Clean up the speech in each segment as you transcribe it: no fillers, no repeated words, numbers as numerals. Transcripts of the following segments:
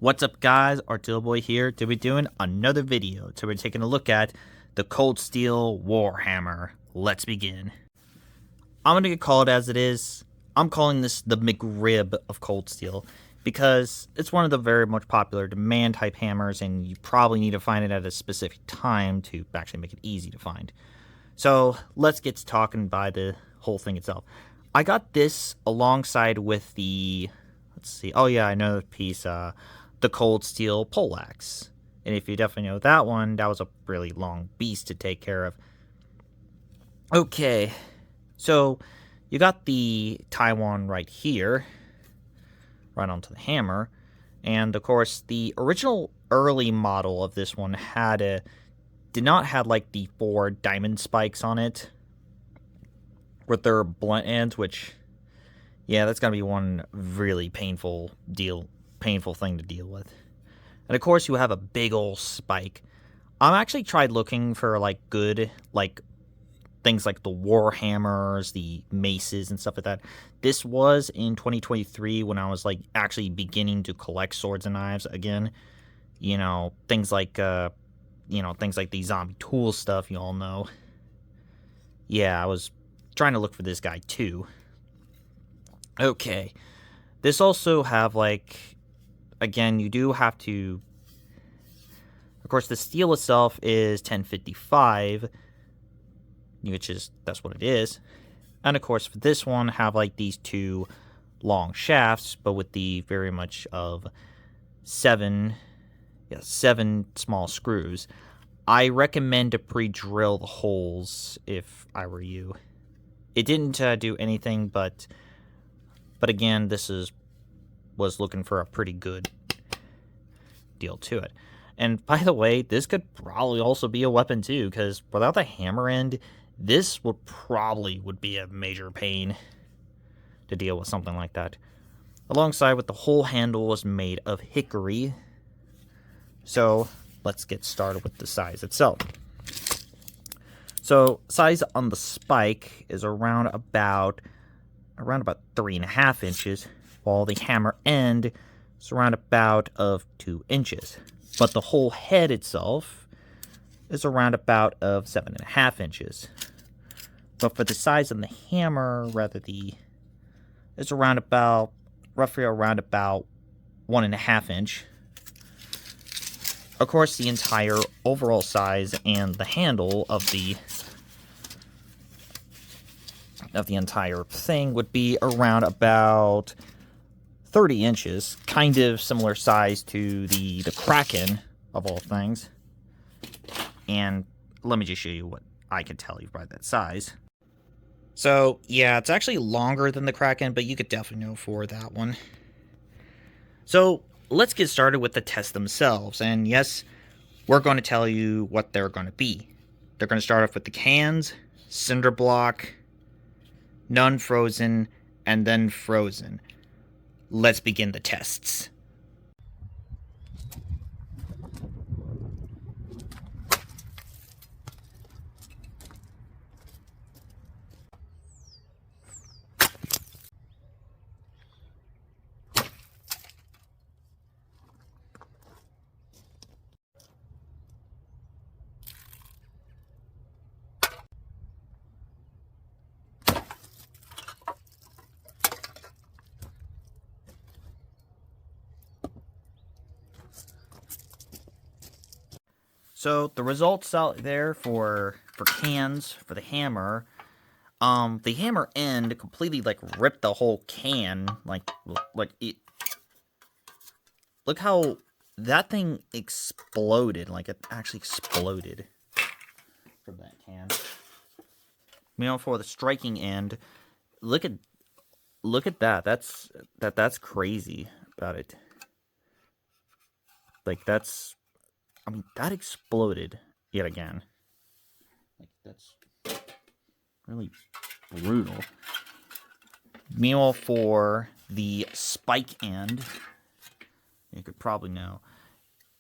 What's up guys, Artillery Boy here to be doing another video. So we're taking a look at the Cold Steel Warhammer. Let's begin. I'm going to call it as it is. I'm calling this the mcrib of Cold Steel because it's one of the very much popular demand type hammers and you probably need to find it at a specific time to actually make it easy to find. So let's get to talking by the whole thing itself. I got this alongside with the, let's see, oh yeah, I know the piece, the Cold Steel Poleaxe. And if you definitely know that one, that was a really long beast to take care of. Okay, so you got the Taiwan right here, right onto the hammer. And of course, the original early model of this one did not have like the 4 diamond spikes on it with their blunt ends, which, yeah, that's gotta be one really painful thing to deal with. And of course, you have a big old spike. I've actually tried looking for like good things like the war hammers, the maces, and stuff like that. This was in 2023 when I was like actually beginning to collect swords and knives again. You know, things like the zombie tool stuff you all know. Yeah, I was trying to look for this guy too. Okay. This also have like, again, you do have to, of course, the steel itself is 1055, that's what it is. And of course, for this one, have like these 2 long shafts, but with the very much of 7 small screws. I recommend to pre-drill the holes if I were you. It didn't do anything, but again, was looking for a pretty good deal to it. And by the way, this could probably also be a weapon too, because without the hammer end, this would be a major pain to deal with something like that. Alongside with the whole handle was made of hickory. So let's get started with the size itself. So size on the spike is around about 3.5 inches, while the hammer end is around about of 2 inches. But the whole head itself is around about of 7.5 inches. But for the size on the hammer, it's roughly around about 1.5 inch. Of course, the entire overall size and the handle of the entire thing would be around about 30 inches, kind of similar size to the Kraken of all things. And let me just show you what I can tell you by that size. So yeah, it's actually longer than the Kraken, but you could definitely know for that one. So let's get started with the tests themselves. And yes, we're going to tell you what they're going to be. They're going to start off with the cans, cinder block, none frozen, and then frozen. Let's begin the tests. So the results out there for cans for the hammer end completely like ripped the whole can, like it. Look how that thing exploded, like it actually exploded from that can. You know, for the striking end, look at that. That's crazy about it. Like I mean, that exploded yet again. Like, that's really brutal. Meanwhile, for the spike end, you could probably know,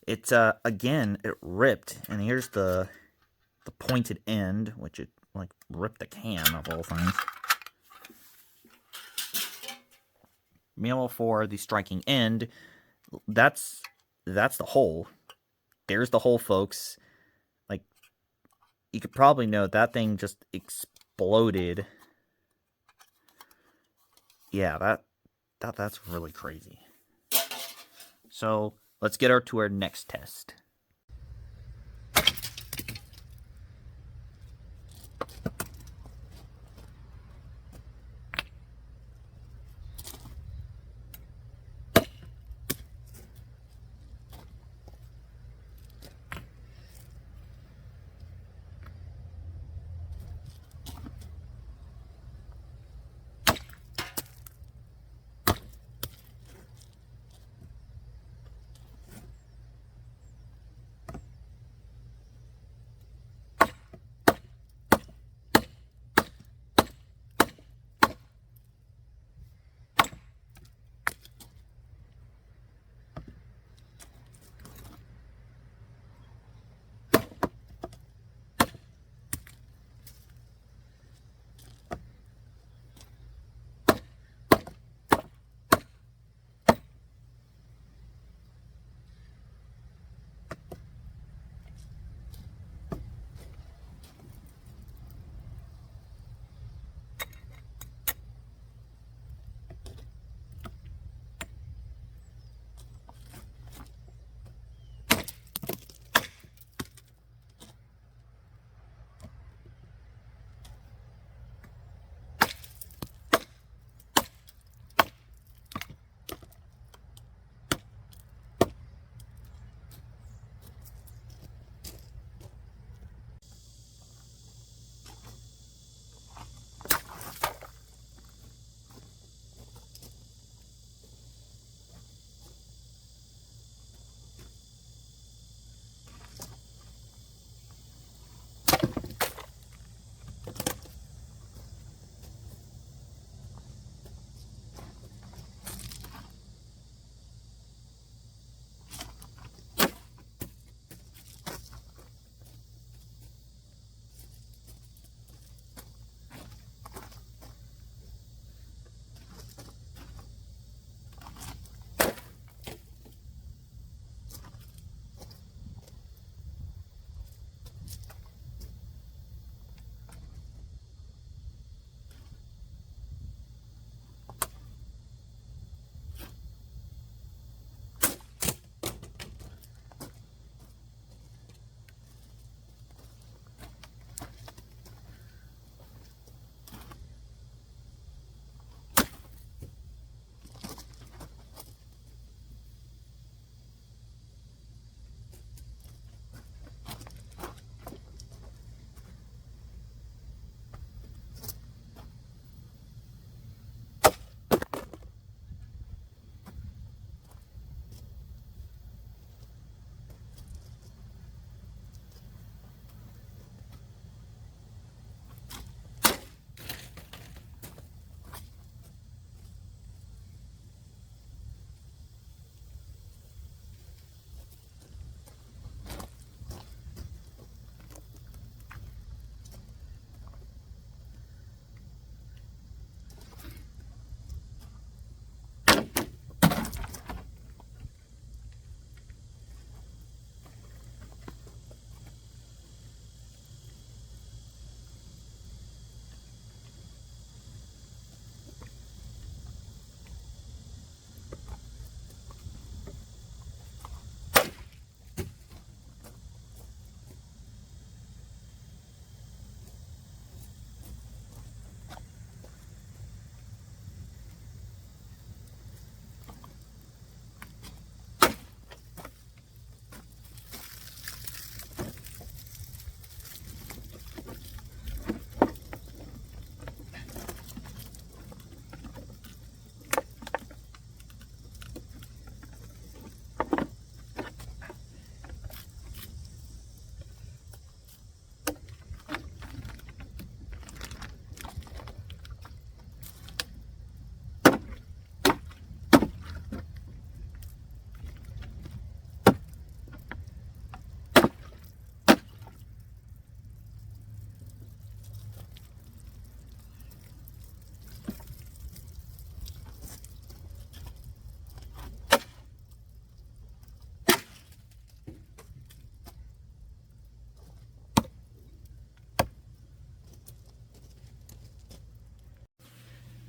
it's, again, it ripped. And here's the pointed end, which it, like, ripped the can of all things. Meanwhile, for the striking end, that's that's the hole. There's the hole, folks. Like, you could probably know that thing just exploded. Yeah, that's really crazy. So let's get to our next test.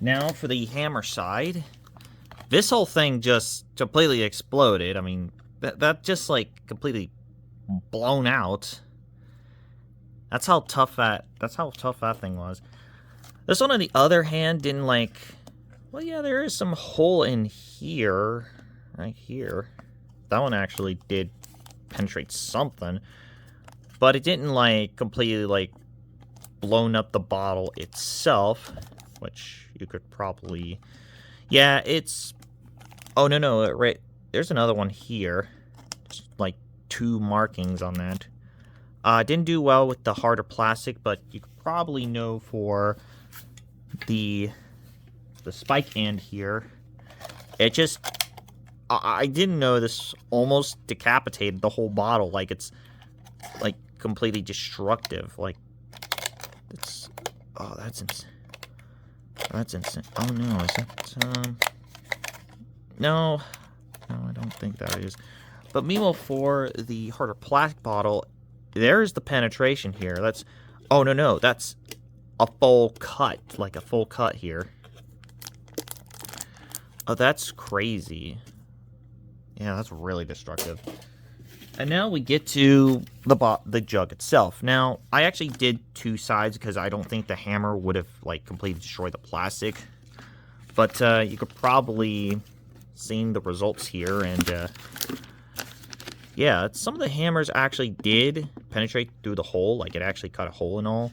Now for the hammer side, this whole thing just completely exploded. I mean, that just like completely blown out. That's how tough that thing was. This one, on the other hand, didn't like. Well, yeah, there is some hole in here, right here. That one actually did penetrate something, but it didn't like completely like blown up the bottle itself, which you could probably. Yeah, it's. Oh no, right. There's another one here. Just like 2 markings on that. Didn't do well with the harder plastic, but you could probably know for the spike end here. It just, I didn't know this almost decapitated the whole bottle. Like, it's like completely destructive. Like, it's, oh, that's insane. That's insane. Oh no, is that no, I don't think that is. But meanwhile, for the harder plastic bottle, there's the penetration here. That's, oh no, that's a full cut, like a full cut here. Oh, that's crazy. Yeah, that's really destructive. And now we get to the jug itself. Now, I actually did 2 sides because I don't think the hammer would have like completely destroyed the plastic. But you could probably seen the results here, and yeah, some of the hammers actually did penetrate through the hole, like it actually cut a hole and all.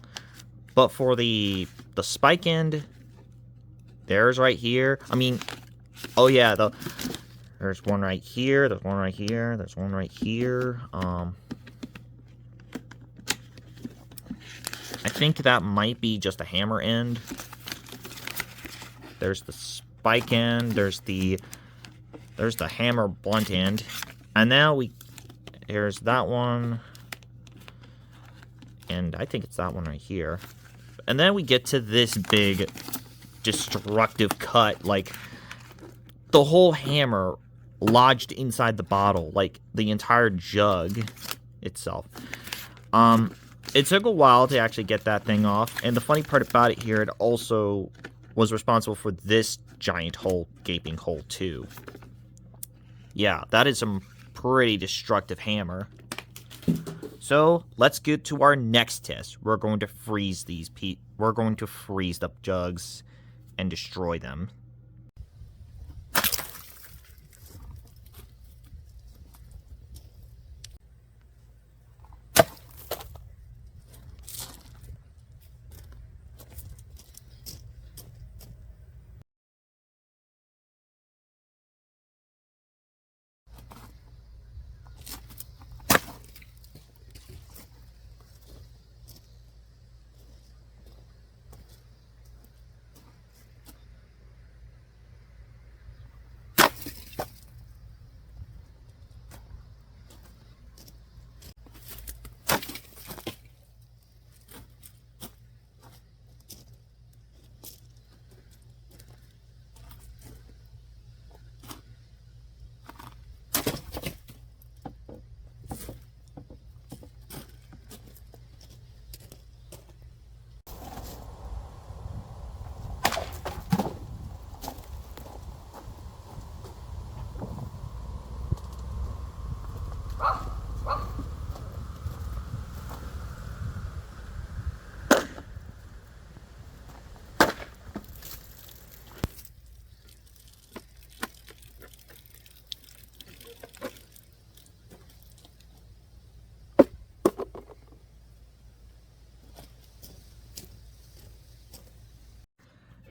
But for the spike end, there's right here. I mean, oh yeah, there's one right here, there's one right here, there's one right here. I think that might be just a hammer end. There's the spike end, there's the hammer blunt end. And now here's that one. And I think it's that one right here. And then we get to this big destructive cut. Like, the whole hammer lodged inside the bottle. Like, the entire jug itself. It took a while to actually get that thing off. And the funny part about it here, it also was responsible for this giant hole, gaping hole too. Yeah, that is some pretty destructive hammer. So let's get to our next test. We're going to freeze we're going to freeze the jugs and destroy them.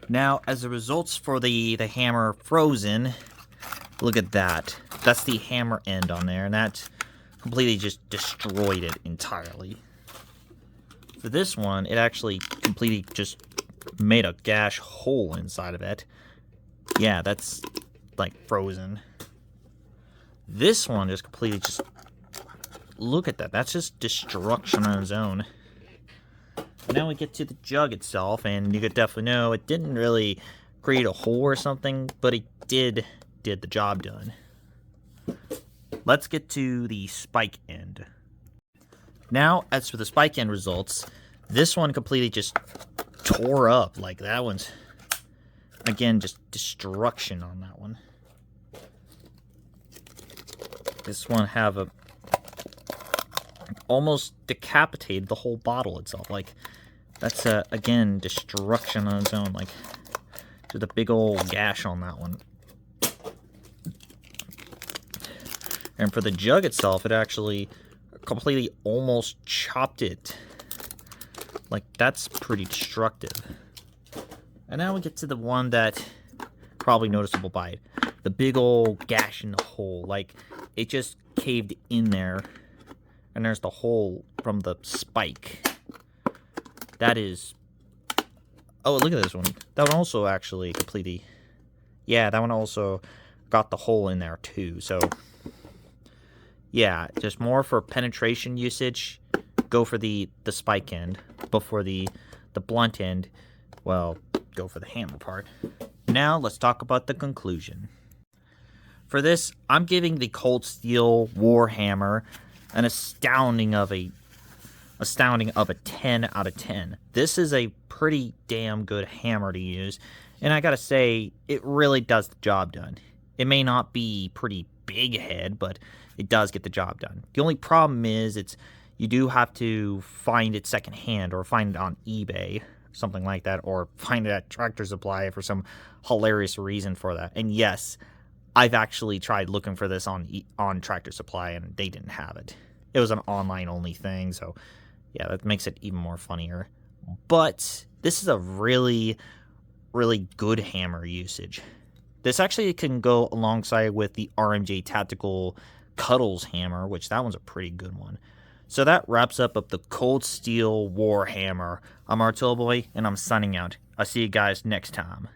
Now, as the results for the hammer frozen, look at that. That's the hammer end on there, and that completely just destroyed it entirely. For this one, it actually completely just made a gash hole inside of it. Yeah, that's like frozen. This one just completely just... Look at that. That's just destruction on its own. Now we get to the jug itself, and you could definitely know it didn't really create a hole or something, but it did the job done. Let's get to the spike end. Now, as for the spike end results, this one completely just tore up. Like, that one's Again, just destruction on that one. This one have a almost decapitated the whole bottle itself. Like, that's again destruction on its own. Like, just a big old gash on that one. And for the jug itself, it actually completely almost chopped it. Like, that's pretty destructive. And now we get to the one that probably noticeable by it. The big old gash in the hole. Like, it just caved in there. And there's the hole from the spike. That is... Oh, look at this one. That one also actually completely... Yeah, that one also got the hole in there too. So, yeah, just more for penetration usage. Go for the spike end. But for the blunt end, well, go for the hammer part. Now, let's talk about the conclusion. For this, I'm giving the Cold Steel Warhammer an astounding of a 10 out of 10. This is a pretty damn good hammer to use, and I gotta say, it really does the job done. It may not be pretty big head, but it does get the job done. The only problem is you do have to find it secondhand or find it on eBay, something like that, or find it at Tractor Supply for some hilarious reason for that. And yes, I've actually tried looking for this on Tractor Supply, and they didn't have it. It was an online-only thing, so yeah, that makes it even more funnier. But this is a really, really good hammer usage. This actually can go alongside with the RMJ Tactical Cuddles hammer, which that one's a pretty good one. So that wraps up the Cold Steel Warhammer. I'm Artillboy, and I'm signing out. I'll see you guys next time.